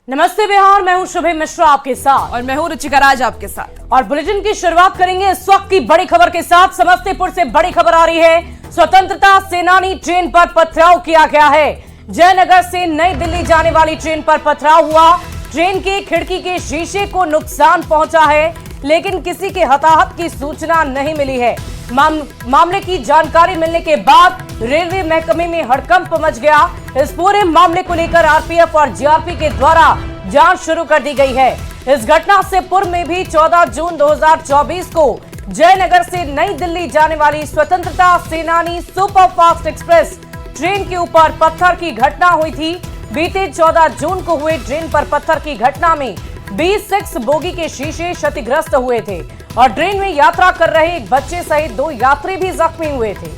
नमस्ते बिहार, मैं हूं शुभम मिश्रा आपके साथ और मैं हूं रुचिका राज आपके साथ। और बुलेटिन की शुरुआत करेंगे इस वक्त की बड़ी खबर के साथ। समस्तीपुर से बड़ी खबर आ रही है। स्वतंत्रता सेनानी ट्रेन पर पथराव किया गया है। जयनगर से नई दिल्ली जाने वाली ट्रेन पर पथराव हुआ। ट्रेन की खिड़की के शीशे को नुकसान पहुंचा है, लेकिन किसी के हताहत की सूचना नहीं मिली है। मामले की जानकारी मिलने के बाद रेलवे महकमे में हड़कंप मच गया। इस पूरे मामले को लेकर आरपीएफ और जीआरपी के द्वारा जांच शुरू कर दी गई है। इस घटना से पूर्व में भी 14 जून 2024 को जयनगर से नई दिल्ली जाने वाली स्वतंत्रता सेनानी सुपरफास्ट एक्सप्रेस ट्रेन के ऊपर पत्थर की घटना हुई थी। बीते 14 जून को हुए ट्रेन पर पत्थर की घटना में 26 बोगी के शीशे क्षतिग्रस्त हुए थे और ट्रेन में यात्रा कर रहे एक बच्चे सहित 2 यात्री भी जख्मी हुए थे।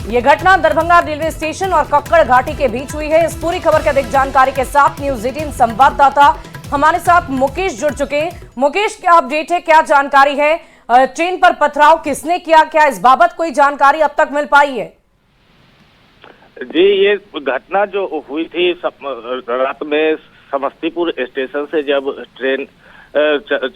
यह घटना दरभंगा रेलवे स्टेशन और कक्कड़ घाटी के बीच हुई है। इस पूरी खबर की अधिक जानकारी के साथ न्यूज 18 संवाददाता हमारे साथ मुकेश जुड़ चुके हैं। मुकेश, क्या अपडेट है, क्या जानकारी है? ट्रेन पर पथराव किसने किया, क्या इस बाबत कोई जानकारी अब तक मिल पाई है? जी, ये घटना जो हुई थी रात में समस्तीपुर स्टेशन से जब ट्रेन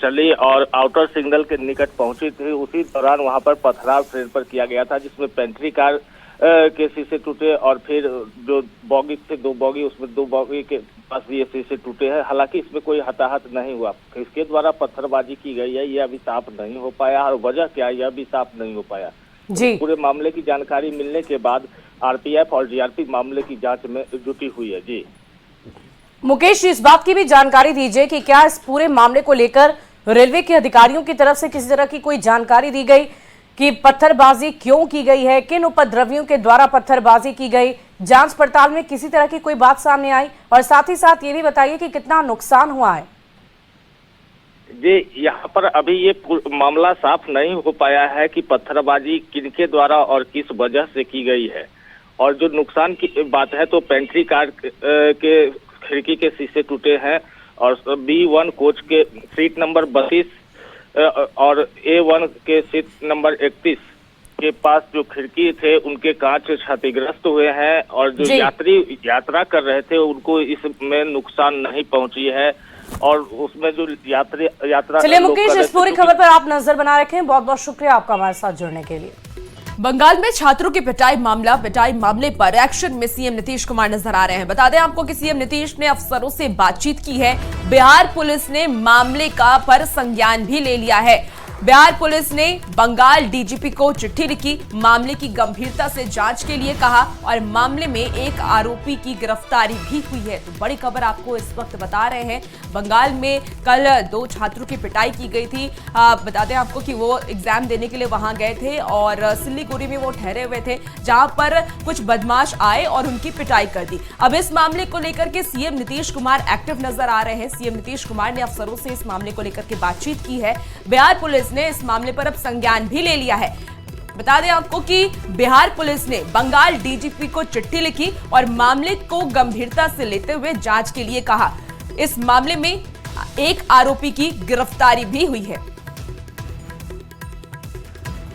चली और आउटर सिग्नल के निकट पहुंची थी, उसी दौरान वहां पर पथराव ट्रेन पर किया गया था, जिसमें पेंट्री कार के शीशे टूटे और फिर जो बॉगी थे 2 बॉगी, उसमें 2 बॉगी के पास भी ये शीशे टूटे हैं। हालांकि इसमें कोई हताहत नहीं हुआ। किसके द्वारा पत्थरबाजी की गई है यह अभी साफ नहीं हो पाया और वजह क्या है यह भी साफ नहीं हो पाया। जी, पूरे मामले की जानकारी मिलने के बाद आरपीएफ और जीआरपी मामले की जांच में जुटी हुई है। जी मुकेश, इस बात की भी जानकारी दीजिए कि क्या इस पूरे मामले को लेकर रेलवे के अधिकारियों की तरफ से किसी तरह की कोई जानकारी दी गई कि पत्थरबाजी क्यों की गई है, किन उपद्रवियों के द्वारा पत्थरबाजी की गई? जांच पड़ताल में किसी तरह की कोई बात सामने आई? और साथ ही साथ ये भी बताइए कि कितना नुकसान हुआ है? जी, यहाँ पर अभी ये मामला साफ नहीं हो पाया है कि पत्थरबाजी किनके द्वारा और किस वजह से की गई है। और जो नुकसान की बात है तो पेंट्री कार के खिड़की के शीशे टूटे हैं और B1 कोच के सीट नंबर 32 और A1 के सीट नंबर 31 के पास जो खिड़की थे उनके कांच क्षतिग्रस्त हुए हैं और जो यात्री यात्रा कर रहे थे उनको इसमें नुकसान नहीं पहुंची है। और उसमें जो यात्रा चलिए मुकेश, इस पूरी खबर पर आप नजर बना रखें। बहुत बहुत शुक्रिया आपका हमारे साथ जुड़ने के लिए। बंगाल में छात्रों की पिटाई मामले पर एक्शन में सीएम नीतीश कुमार नजर आ रहे हैं। बता दें आपको कि सीएम नीतीश ने अफसरों से बातचीत की है। बिहार पुलिस ने मामले का पर संज्ञान भी ले लिया है। बिहार पुलिस ने बंगाल डीजीपी को चिट्ठी लिखी, मामले की गंभीरता से जांच के लिए कहा और मामले में एक आरोपी की गिरफ्तारी भी हुई है। तो बड़ी खबर आपको इस वक्त बता रहे हैं। बंगाल में कल 2 छात्रों की पिटाई की गई थी। बता दें आपको कि वो एग्जाम देने के लिए वहां गए थे और सिल्लीगुड़ी में वो ठहरे हुए थे, जहां पर कुछ बदमाश आए और उनकी पिटाई कर दी। अब इस मामले को लेकर के सीएम नीतीश कुमार एक्टिव नजर आ रहे हैं। सीएम नीतीश कुमार ने अफसरों से इस मामले को लेकर के बातचीत की है। बिहार पुलिस ने इस मामले पर अब संज्ञान भी ले लिया है। बता दें आपको कि बिहार पुलिस ने बंगाल डीजीपी को चिट्ठी लिखी और मामले को गंभीरता से लेते हुए जांच के लिए कहा। इस मामले में एक आरोपी की गिरफ्तारी भी हुई है।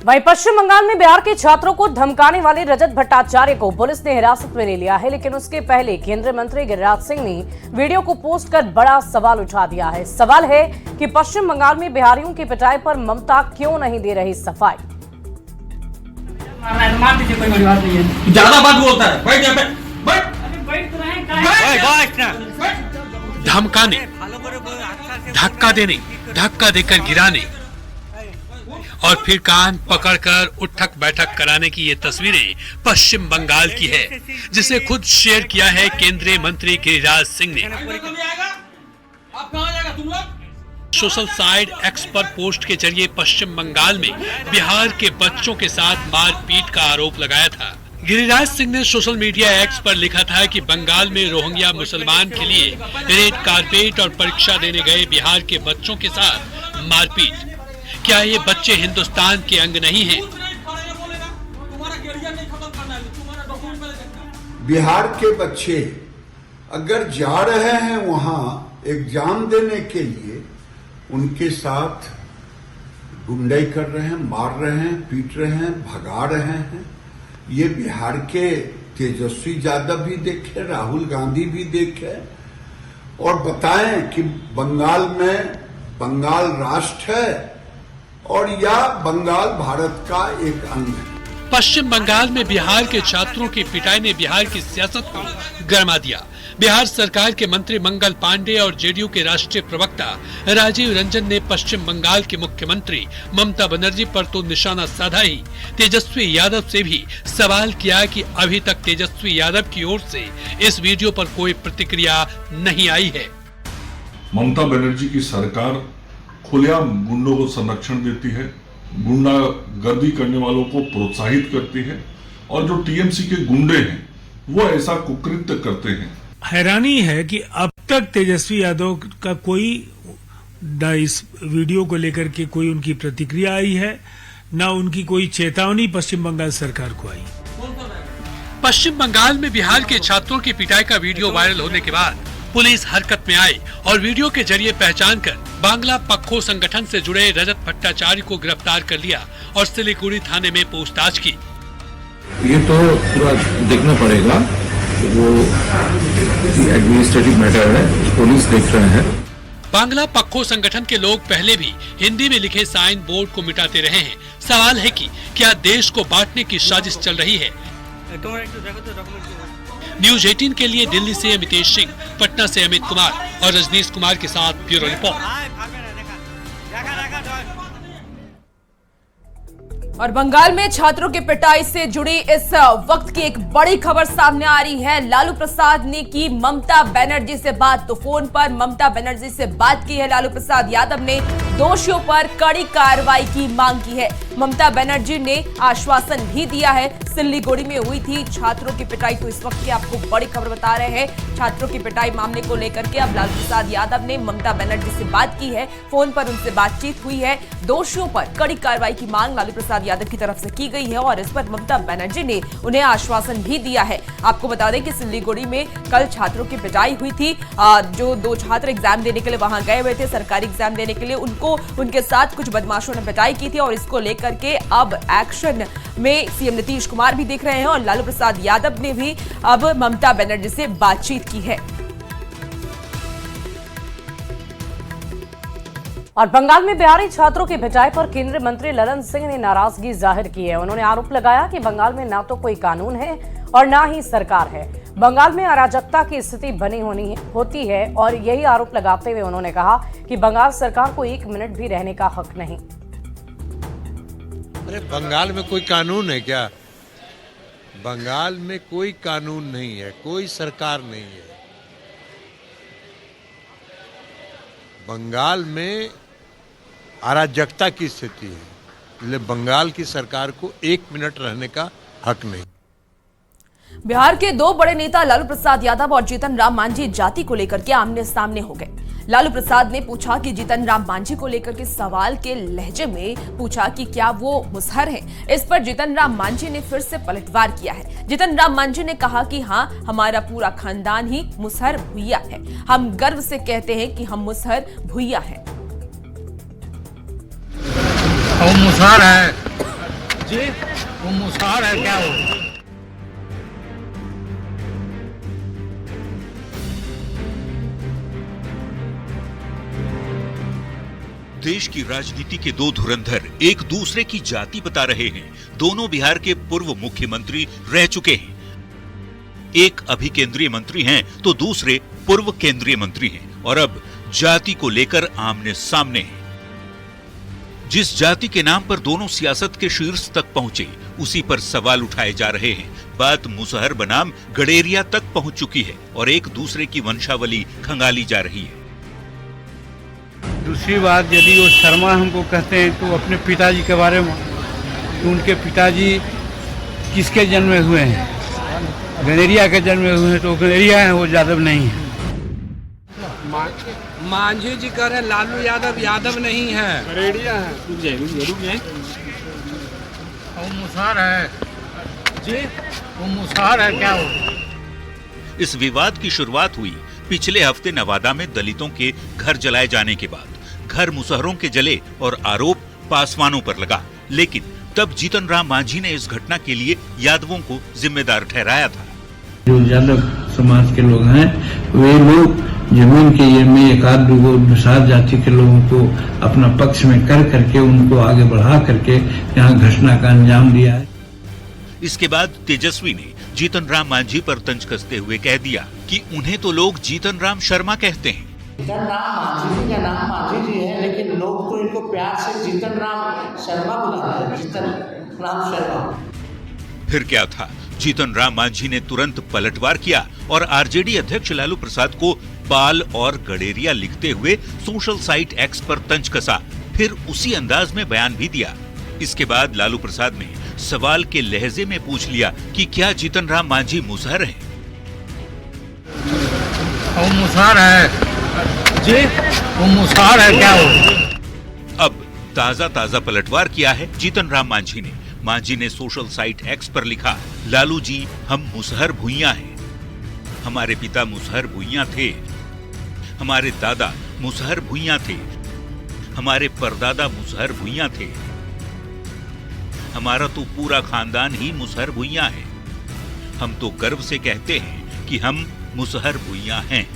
वहीं पश्चिम बंगाल में बिहार के छात्रों को धमकाने वाले रजत भट्टाचार्य को पुलिस ने हिरासत में ले लिया है, लेकिन उसके पहले केंद्रीय मंत्री गिरिराज सिंह ने वीडियो को पोस्ट कर बड़ा सवाल उठा दिया है। सवाल है कि पश्चिम बंगाल में बिहारियों की पिटाई पर ममता क्यों नहीं दे रही सफाई? मान दीजिए, कोई बड़ी बात नहीं है। ज्यादा बात बोलता है, बैठ जा, बैठ तो रहे। धमकाने, धक्का देने, धक्का देकर गिराने और फिर कान पकड़कर उठक बैठक कराने की ये तस्वीरें पश्चिम बंगाल की है, जिसे खुद शेयर किया है केंद्रीय मंत्री गिरिराज सिंह ने। सोशल साइट एक्स पर पोस्ट के जरिए पश्चिम बंगाल में बिहार के बच्चों के साथ मारपीट का आरोप लगाया था। गिरिराज सिंह ने सोशल मीडिया एक्स पर लिखा था कि बंगाल में रोहिंग्या मुसलमान के लिए रेड कारपेट और परीक्षा देने गए बिहार के बच्चों के साथ मारपीट। क्या ये बच्चे हिंदुस्तान के अंग नहीं हैं? बिहार के बच्चे अगर जा रहे हैं वहां एग्जाम देने के लिए, उनके साथ गुंडाई कर रहे हैं, मार रहे हैं, पीट रहे हैं, भगा रहे हैं। ये बिहार के तेजस्वी यादव भी देखे, राहुल गांधी भी देखे और बताएं कि बंगाल में बंगाल राष्ट्र है और या बंगाल भारत का एक अंग है। पश्चिम बंगाल में बिहार के छात्रों की पिटाई ने बिहार की सियासत को गरमा दिया। बिहार सरकार के मंत्री मंगल पांडे और जेडीयू के राष्ट्रीय प्रवक्ता राजीव रंजन ने पश्चिम बंगाल के मुख्यमंत्री ममता बनर्जी पर तो निशाना साधा ही, तेजस्वी यादव से भी सवाल किया कि अभी तक तेजस्वी यादव की ओर से इस वीडियो पर कोई प्रतिक्रिया नहीं आई है। ममता बनर्जी की सरकार खुलेआम गुंडों को संरक्षण देती है, गुंडागर्दी करने वालों को प्रोत्साहित करती है और जो टीएमसी के गुंडे हैं वो ऐसा कुकृत्य करते हैं। हैरानी है कि अब तक तेजस्वी यादव का कोई न इस वीडियो को लेकर के कोई उनकी प्रतिक्रिया आई है, न उनकी कोई चेतावनी पश्चिम बंगाल सरकार को आई। पश्चिम बंगाल में बिहार के छात्रों की पिटाई का वीडियो वायरल होने के बाद पुलिस हरकत में आई और वीडियो के जरिए पहचान कर बांग्ला पक्खो संगठन से जुड़े रजत भट्टाचार्य को गिरफ्तार कर लिया और सिलीगुड़ी थाने में पूछताछ की। ये तो पूरा देखना पड़ेगा, वो एडमिनिस्ट्रेटिव मैटर है, पुलिस देख रहे हैं। बांग्ला पक्खो संगठन के लोग पहले भी हिंदी में लिखे साइन बोर्ड को मिटाते रहे हैं। सवाल है कि क्या देश को बांटने की साजिश चल रही है? न्यूज 18 के लिए दिल्ली से अमितेश सिंह, पटना से अमित कुमार और रजनीश कुमार के साथ ब्यूरो रिपोर्ट। और बंगाल में छात्रों की पिटाई से जुड़ी इस वक्त की एक बड़ी खबर सामने आ रही है। लालू प्रसाद ने की ममता बनर्जी से बात, तो फोन पर ममता बनर्जी से बात की है लालू प्रसाद यादव ने, दोषियों पर कड़ी कार्रवाई की मांग की है। ममता बनर्जी ने आश्वासन भी दिया है। सिलीगुड़ी में हुई थी छात्रों की पिटाई, तो इस वक्त की आपको बड़ी खबर बता रहे हैं। छात्रों की पिटाई मामले को लेकर के अब लालू प्रसाद यादव ने ममता बनर्जी से बात की है, फोन पर उनसे बातचीत हुई है। दोषियों पर कड़ी कार्रवाई की मांग लालू प्रसाद यादव की तरफ से की गई है और इस पर ममता बनर्जी ने उन्हें आश्वासन भी दिया है। आपको बता दें कि सिलीगुड़ी में कल छात्रों की पिटाई हुई थी। जो 2 छात्र एग्जाम देने के लिए वहां गए हुए थे, सरकारी एग्जाम देने के लिए, उनके साथ कुछ बदमाशों ने पिटाई की थी और इसको लेकर के अब एक्शन में सीएम नीतीश कुमार भी दिख रहे हैं और लालू प्रसाद यादव ने भी अब ममता बनर्जी से बातचीत की है। और बंगाल में बिहारी छात्रों की पिटाई पर केंद्रीय मंत्री ललन सिंह ने नाराजगी जाहिर की है। उन्होंने आरोप लगाया कि बंगाल में ना तो कोई कानून है और ना ही सरकार है। बंगाल में अराजकता की स्थिति बनी होती है और यही आरोप लगाते हुए उन्होंने कहा कि बंगाल सरकार को 1 मिनट भी रहने का हक नहीं। अरे बंगाल में कोई कानून है क्या? बंगाल में कोई कानून नहीं है, कोई सरकार नहीं है। बंगाल में अराजकता की स्थिति है, इसलिए बंगाल की सरकार को 1 मिनट रहने का हक नहीं। बिहार के 2 बड़े नेता लालू प्रसाद यादव और जीतन राम मांझी जाति को लेकर के आमने सामने हो गए। लालू प्रसाद ने पूछा कि जीतन राम मांझी को लेकर के सवाल के लहजे में पूछा कि क्या वो मुसहर हैं। इस पर जीतन राम मांझी ने फिर से पलटवार किया है। जीतन राम मांझी ने कहा कि हाँ, हमारा पूरा खानदान ही मुसहर भुइया है। हम गर्व से कहते हैं कि हम मुसहर भुइया हैं। वो मुसहर है जी, वो मुसहर है क्या? वो देश की राजनीति के 2 धुरंधर एक दूसरे की जाति बता रहे हैं। दोनों बिहार के पूर्व मुख्यमंत्री रह चुके हैं। एक अभी केंद्रीय मंत्री हैं तो दूसरे पूर्व केंद्रीय मंत्री हैं और अब जाति को लेकर आमने सामने हैं। जिस जाति के नाम पर दोनों सियासत के शीर्ष तक पहुंचे, उसी पर सवाल उठाए जा रहे हैं। बात मुसहर बनाम गडेरिया तक पहुंच चुकी है और एक दूसरे की वंशावली खंगाली जा रही है। दूसरी बात, यदि वो शर्मा हमको कहते हैं तो अपने पिताजी के बारे में, तो उनके पिताजी किसके जन्म में हुए हैं? गनेरिया के जन्म में हुए हैं, तो गनेरिया है, वो यादव नहीं है। मांझी जी कह रहे लालू यादव यादव नहीं है, गनेरिया है। रुक जाए। वो मुसहर है जी, वो मुसहर है क्या? वो इस विवाद की शुरुआत हुई पिछले हफ्ते नवादा में दलितों के घर जलाए जाने के बाद। घर मुसहरों के जले और आरोप पासवानों पर लगा, लेकिन तब जीतन राम मांझी ने इस घटना के लिए यादवों को जिम्मेदार ठहराया था। जो यादव समाज के लोग हैं वे लोग जमीन के ये में एक आध दो विशाल जाति के लोगों को अपना पक्ष में कर करके उनको आगे बढ़ा करके यहाँ घटना का अंजाम दिया है। इसके बाद तेजस्वी ने जीतन राम मांझी पर तंज कसते हुए कह दिया कि उन्हें तो लोग जीतन राम शर्मा कहते हैं। जीतन राम मांझी जी का नाम मांझी जी है, लेकिन लोग तो इनको प्यार से जीतन राम शर्मा बुलाते हैं, जीतन राम शर्मा। फिर क्या था, जीतन राम मांझी ने तुरंत पलटवार किया और आरजेडी अध्यक्ष लालू प्रसाद को बाल और गडेरिया लिखते हुए सोशल साइट एक्स पर तंज कसा। फिर उसी अंदाज में बयान भी दिया। इसके बाद लालू प्रसाद ने सवाल के लहजे में पूछ लिया कि क्या जीतन राम मांझी मुसहर हैं? वो मुसहर है जी, वो मुसहर है क्या वो? अब ताजा पलटवार किया है जीतन राम मांझी ने। मांझी ने सोशल साइट एक्स पर लिखा, लालू जी हम मुसहर भुइयां हैं। हमारे पिता मुसहर भुइयां थे, हमारे दादा मुसहर भुइयां थे, हमारे परदादा मुसहर भुइयां थे, हमारा तो पूरा खानदान ही मुसहर भुइयां है। हम तो गर्व से कहते हैं कि हम मुसहर भुइयां हैं।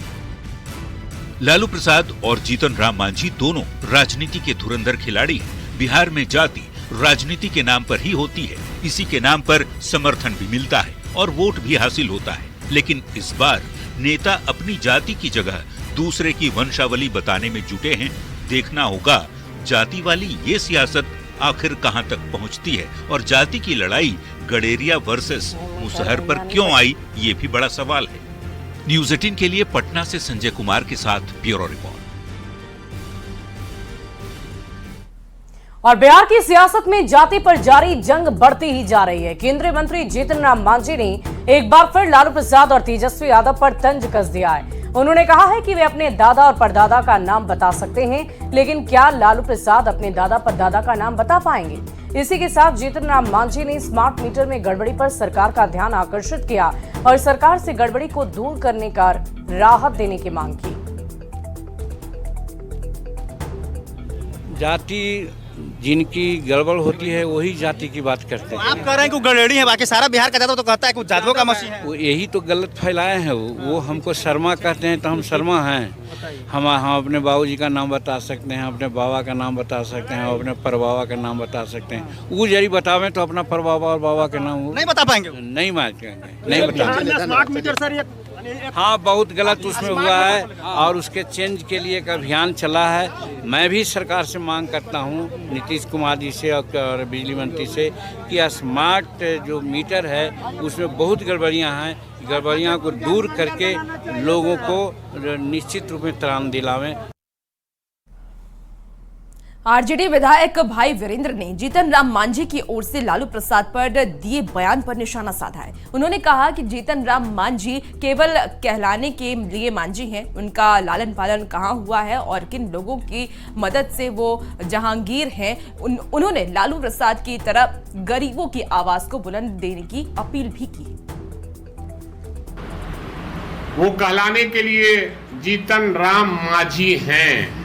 लालू प्रसाद और जीतन राम मांझी दोनों राजनीति के धुरंधर खिलाड़ी हैं। बिहार में जाति राजनीति के नाम पर ही होती है। इसी के नाम पर समर्थन भी मिलता है और वोट भी हासिल होता है। लेकिन इस बार नेता अपनी जाति की जगह दूसरे की वंशावली बताने में जुटे हैं। देखना होगा जाति वाली ये सियासत आखिर कहां तक पहुंचती है और जाति की लड़ाई गडेरिया वर्सेस मुसहर पर क्यों आई, ये भी बड़ा सवाल है। न्यूज़ 18 के लिए पटना से संजय कुमार के साथ ब्यूरो रिपोर्ट। और बिहार की सियासत में जाति पर जारी जंग बढ़ती ही जा रही है। केंद्रीय मंत्री जीतन राम मांझी ने एक बार फिर लालू प्रसाद और तेजस्वी यादव पर तंज कस दिया है। उन्होंने कहा है कि वे अपने दादा और परदादा का नाम बता सकते हैं, लेकिन क्या लालू प्रसाद अपने दादा परदादा का नाम बता पाएंगे? इसी के साथ जीतन राम मांझी ने स्मार्ट मीटर में गड़बड़ी पर सरकार का ध्यान आकर्षित किया और सरकार से गड़बड़ी को दूर करने का राहत देने की मांग की। जाति जिनकी गड़बड़ होती है वही जाति की बात करते हैं। आप कह रहे हैं कि गड़ेड़ी है, बाकी सारा बिहार का जाता तो कहता है कि जातियों का मसीह है। वो यही तो गलत फैलाए हैं। वो हमको शर्मा कहते हैं तो हम शर्मा हैं। हम अपने बाबूजी का नाम बता सकते हैं, अपने बाबा का नाम बता सकते हैं, अपने परबाबा का नाम बता सकते हैं। वो यदि बतावें तो अपना परबाबा और बाबा का नाम नहीं बता पाएंगे, नहीं नहीं बता। हाँ, बहुत गलत उसमें हुआ है और उसके चेंज के लिए एक अभियान चला है। मैं भी सरकार से मांग करता हूँ, नीतीश कुमार जी से और बिजली मंत्री से, कि स्मार्ट जो मीटर है उसमें बहुत गड़बड़ियाँ हैं। गड़बड़ियाँ को दूर करके लोगों को निश्चित रूप में त्राण दिलावें। आरजेडी विधायक भाई वीरेंद्र ने जीतन राम मांझी की ओर से लालू प्रसाद पर दिए बयान पर निशाना साधा है। उन्होंने कहा कि जीतन राम मांझी केवल कहलाने के लिए मांझी हैं, उनका लालन पालन कहां हुआ है और किन लोगों की मदद से वो जहांगीर हैं। उन्होंने लालू प्रसाद की तरफ गरीबों की आवाज को बुलंद देने की अपील भी की। वो कहलाने के लिए जीतन राम मांझी हैं,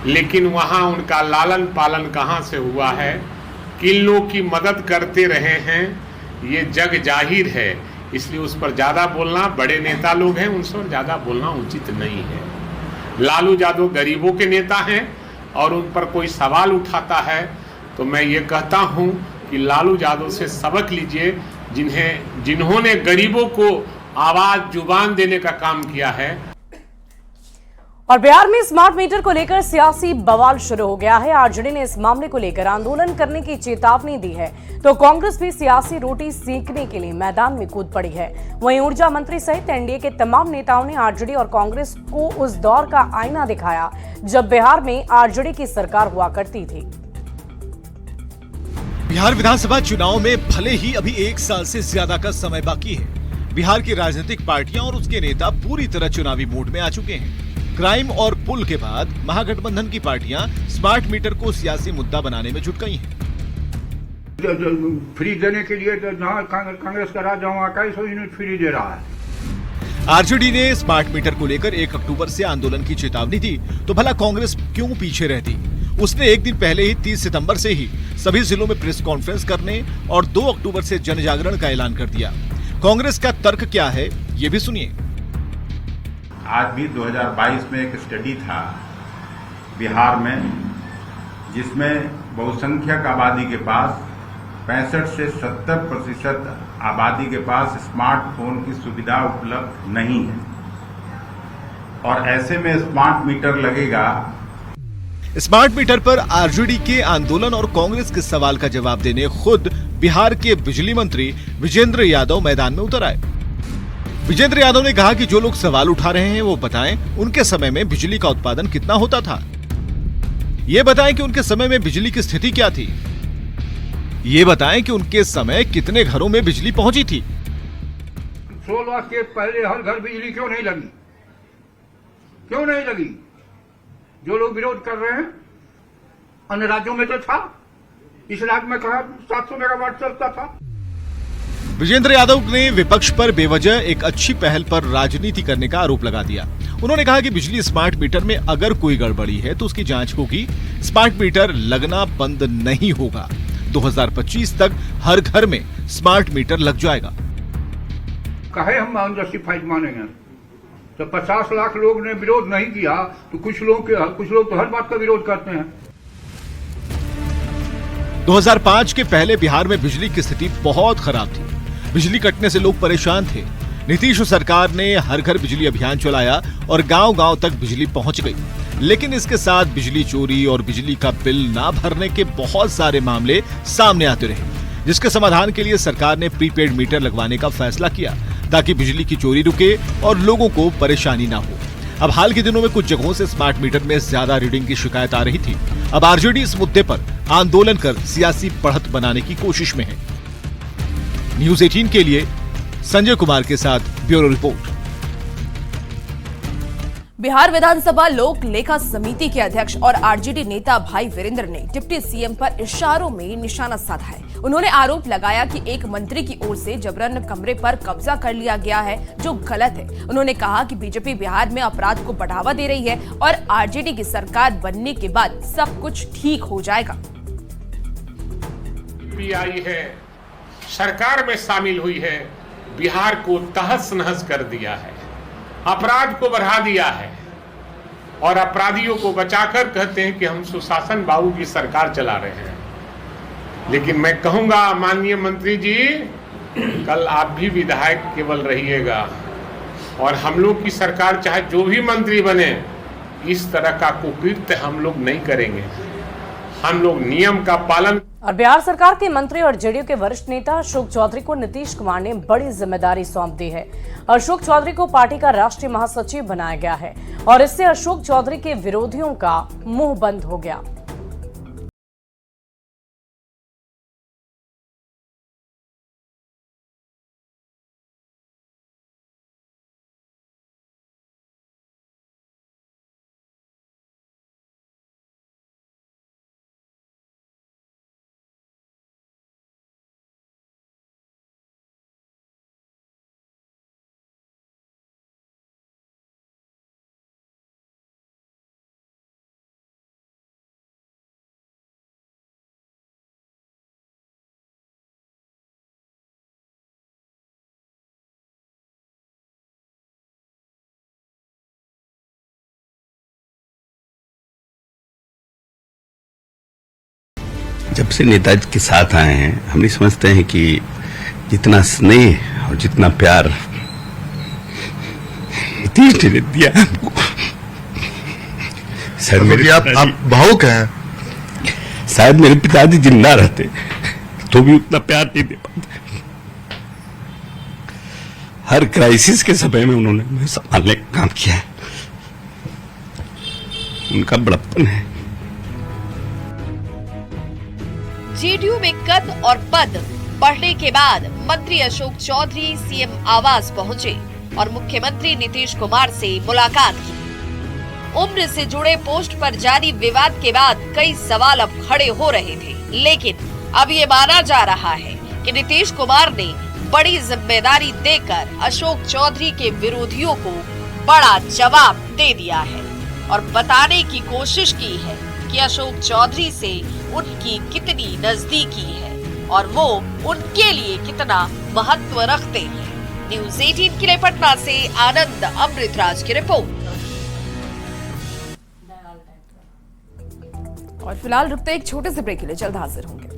लेकिन वहां उनका लालन पालन कहां से हुआ है, किन लोग की मदद करते रहे हैं, ये जग जाहिर है। इसलिए उस पर ज्यादा बोलना, बड़े नेता लोग हैं उनसे ज्यादा बोलना उचित नहीं है। लालू यादव गरीबों के नेता हैं और उन पर कोई सवाल उठाता है तो मैं ये कहता हूं कि लालू यादव से सबक लीजिए, जिन्होंने गरीबों को आवाज जुबान देने का काम किया है। और बिहार में स्मार्ट मीटर को लेकर सियासी बवाल शुरू हो गया है। आरजेडी ने इस मामले को लेकर आंदोलन करने की चेतावनी दी है, तो कांग्रेस भी सियासी रोटी सेकने के लिए मैदान में कूद पड़ी है। वहीं ऊर्जा मंत्री सहित एनडीए के तमाम नेताओं ने आरजेडी और कांग्रेस को उस दौर का आईना दिखाया जब बिहार में आरजेडी की सरकार हुआ करती थी। बिहार विधानसभा चुनाव में भले ही अभी 1 साल से ज्यादा का समय बाकी है, बिहार की राजनीतिक पार्टियां और उसके नेता पूरी तरह चुनावी मूड में आ चुके हैं। क्राइम और पुल के बाद महागठबंधन की पार्टियां स्मार्ट मीटर को सियासी मुद्दा बनाने में जुट गई हैं। फ्री देने के लिए तो जहाँ कांग्रेस का राज, वहाँ 21 यूनिट फ्री दे रहा है। आरजेडी ने स्मार्ट मीटर को लेकर 1 अक्टूबर से आंदोलन की चेतावनी दी, तो भला कांग्रेस क्यों पीछे रहती? उसने एक दिन पहले ही 30 सितंबर से ही सभी जिलों में प्रेस कॉन्फ्रेंस करने और 2 अक्टूबर से जन जागरण का ऐलान कर दिया। कांग्रेस का तर्क क्या है, ये भी सुनिए। आज भी 2022 में एक स्टडी था बिहार में, जिसमें बहुसंख्यक आबादी के पास 65 से 70% आबादी के पास स्मार्टफोन की सुविधा उपलब्ध नहीं है, और ऐसे में स्मार्ट मीटर लगेगा। स्मार्ट मीटर पर आरजेडी के आंदोलन और कांग्रेस के सवाल का जवाब देने खुद बिहार के बिजली मंत्री विजेंद्र यादव मैदान में उतर आए। विजेंद्र यादव ने कहा कि जो लोग सवाल उठा रहे हैं वो बताएं उनके समय में बिजली का उत्पादन कितना होता था, ये बताएं कि उनके समय में बिजली की स्थिति क्या थी, ये बताएं कि उनके समय कितने घरों में बिजली पहुंची थी। 16 के पहले हर घर बिजली क्यों नहीं लगी? क्यों नहीं लगी? जो लोग विरोध कर रहे हैं, अन्य राज्यों में तो था, इस राज्य में कहा 700 मेगावाट चलता था। विजेंद्र यादव ने विपक्ष पर बेवजह एक अच्छी पहल पर राजनीति करने का आरोप लगा दिया। उन्होंने कहा कि बिजली स्मार्ट मीटर में अगर कोई गड़बड़ी है तो उसकी जांच होगी, स्मार्ट मीटर लगना बंद नहीं होगा। 2025 तक हर घर में स्मार्ट मीटर लग जाएगा। कहे हम अनजस्टिफाइड मानेंगे, तो 50 लाख लोग ने विरोध नहीं किया तो कुछ लोग तो हर बात का विरोध करते हैं। 2005 के पहले बिहार में बिजली की स्थिति बहुत खराब थी। बिजली कटने से लोग परेशान थे। नीतीश सरकार ने हर घर बिजली अभियान चलाया और गांव-गांव तक बिजली पहुंच गई। लेकिन इसके साथ बिजली चोरी और बिजली का बिल ना भरने के बहुत सारे मामले सामने आते रहे, जिसके समाधान के लिए सरकार ने प्रीपेड मीटर लगवाने का फैसला किया ताकि बिजली की चोरी रुके और लोगों को परेशानी ना हो। अब हाल के दिनों में कुछ जगहों से स्मार्ट मीटर में ज्यादा रीडिंग की शिकायत आ रही थी। अब आरजेडी इस मुद्दे पर आंदोलन कर सियासी बढ़त बनाने की कोशिश में है। न्यूज़ 18 के लिए संजय कुमार के साथ ब्यूरो रिपोर्ट। बिहार विधानसभा लोक लेखा समिति के अध्यक्ष और आरजेडी नेता भाई वीरेंद्र ने डिप्टी सीएम पर इशारों में निशाना साधा है। उन्होंने आरोप लगाया कि एक मंत्री की ओर से जबरन कमरे पर कब्जा कर लिया गया है, जो गलत है। उन्होंने कहा कि बीजेपी बिहार में अपराध को बढ़ावा दे रही है और आरजेडी की सरकार बनने के बाद सब कुछ ठीक हो जाएगा। आई है, सरकार में शामिल हुई है, बिहार को तहस नहस कर दिया है, अपराध को बढ़ा दिया है और अपराधियों को बचाकर कहते हैं कि हम सुशासन बाबू की सरकार चला रहे हैं। लेकिन मैं कहूंगा माननीय मंत्री जी, कल आप भी विधायक केवल रहिएगा और हम लोग की सरकार चाहे जो भी मंत्री बने, इस तरह का कुकृत्य हम लोग नहीं करेंगे। हम लोग नियम का पालन। और बिहार सरकार के मंत्री और जेडीयू के वरिष्ठ नेता अशोक चौधरी को नीतीश कुमार ने बड़ी जिम्मेदारी सौंप दी है। अशोक चौधरी को पार्टी का राष्ट्रीय महासचिव बनाया गया है और इससे अशोक चौधरी के विरोधियों का मुंह बंद हो गया। जब से नेताजी के साथ आए हैं, हम नहीं समझते हैं कि जितना स्नेह और जितना प्यार नीतीश ने दिया हमको, शायद मेरे आप भावुक हैं। शायद मेरे पिताजी जिंदा रहते तो भी उतना प्यार नहीं दे पाते। हर क्राइसिस के समय में उन्होंने हमें संभालने का काम किया है, उनका बड़प्पन है। जेडीयू में कद और पद बढ़ने के बाद मंत्री अशोक चौधरी सीएम आवास पहुंचे और मुख्यमंत्री नीतीश कुमार से मुलाकात की। उम्र से जुड़े पोस्ट पर जारी विवाद के बाद कई सवाल अब खड़े हो रहे थे, लेकिन अब ये माना जा रहा है कि नीतीश कुमार ने बड़ी जिम्मेदारी देकर अशोक चौधरी के विरोधियों को बड़ा जवाब दे दिया है और बताने की कोशिश की है कि अशोक चौधरी से उनकी कितनी नजदीकी है और वो उनके लिए कितना महत्व रखते हैं। न्यूज 18 के लिए पटना से आनंद अमृतराज की रिपोर्ट। और फिलहाल रुकते एक छोटे से ब्रेक के लिए, जल्द हाजिर होंगे।